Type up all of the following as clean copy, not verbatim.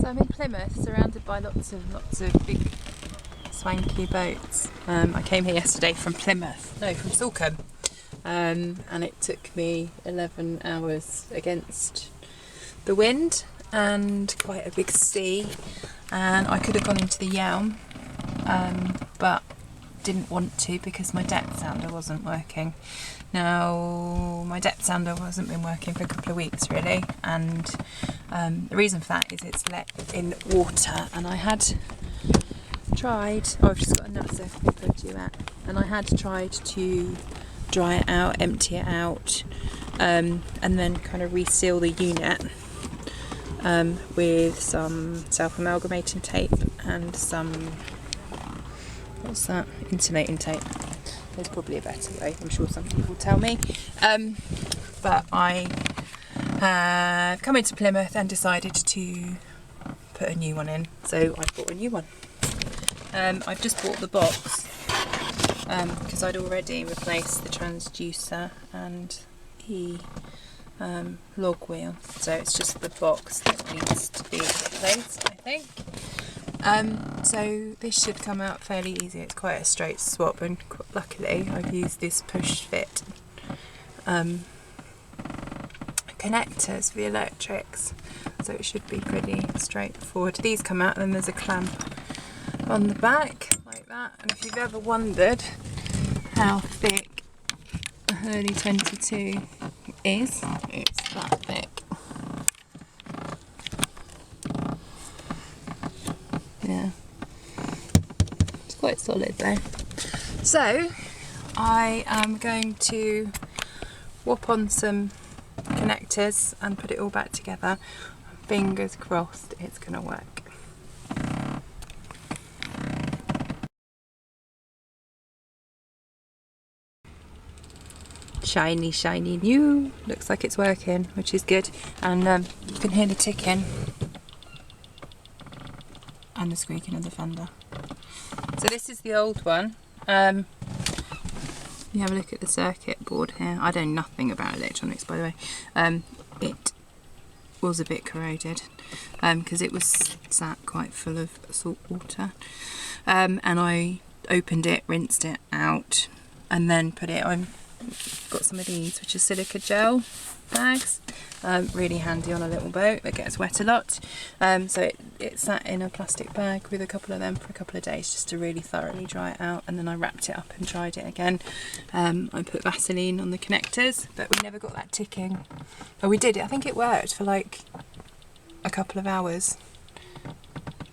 So I'm in Plymouth, surrounded by lots of big swanky boats. I came here yesterday from Salcombe, and it took me 11 hours against the wind and quite a big sea, and I could have gone into the Yelm, but didn't want to because my depth sounder wasn't working. Now my depth sounder hasn't been working for a couple of weeks really, and the reason for that is it's let in water, and I had tried, I've just got a NASA Duet, and I had tried to dry it out, empty it out, and then kind of reseal the unit with some self-amalgamating tape and some, what's that, insulating tape. There's probably a better way, I'm sure some people will tell me, but I have come into Plymouth and decided to put a new one in, so I bought a new one. I've just bought the box because I'd already replaced the transducer and the log wheel, so it's just the box that needs to be replaced, I think. So this should come out fairly easy. It's quite a straight swap, and luckily I've used this push fit connectors for the electrics, so it should be pretty straightforward. These come out, and there's a clamp on the back like that, and if you've ever wondered how thick a Hurley 22 is, it's that thick. Yeah, it's quite solid though. So I am going to whop on some connectors and put it all back together. Fingers crossed it's gonna work. Shiny, shiny new. Looks like it's working, which is good. And you can hear the ticking and the squeaking of the fender. So this is the old one. You have a look at the circuit board here. I know nothing about electronics, by the way. It was a bit corroded because it was sat quite full of salt water. And I opened it, rinsed it out, and then put it on. Got some of these, which are silica gel bags, really handy on a little boat that gets wet a lot. So it sat in a plastic bag with a couple of them for a couple of days just to really thoroughly dry it out, and then I wrapped it up and dried it again. I put Vaseline on the connectors, but we never got that ticking. Oh, we did it. I think it worked for like a couple of hours,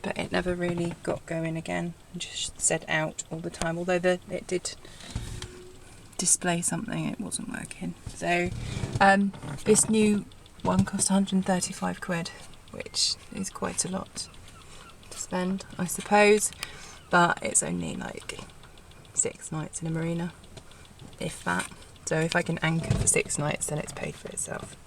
but it never really got going again, and just said out all the time, although it did display something, it wasn't working. So this new one cost 135 quid, which is quite a lot to spend, I suppose, but it's only like 6 nights in a marina, if that. So if I can anchor for 6 nights, then it's paid for itself.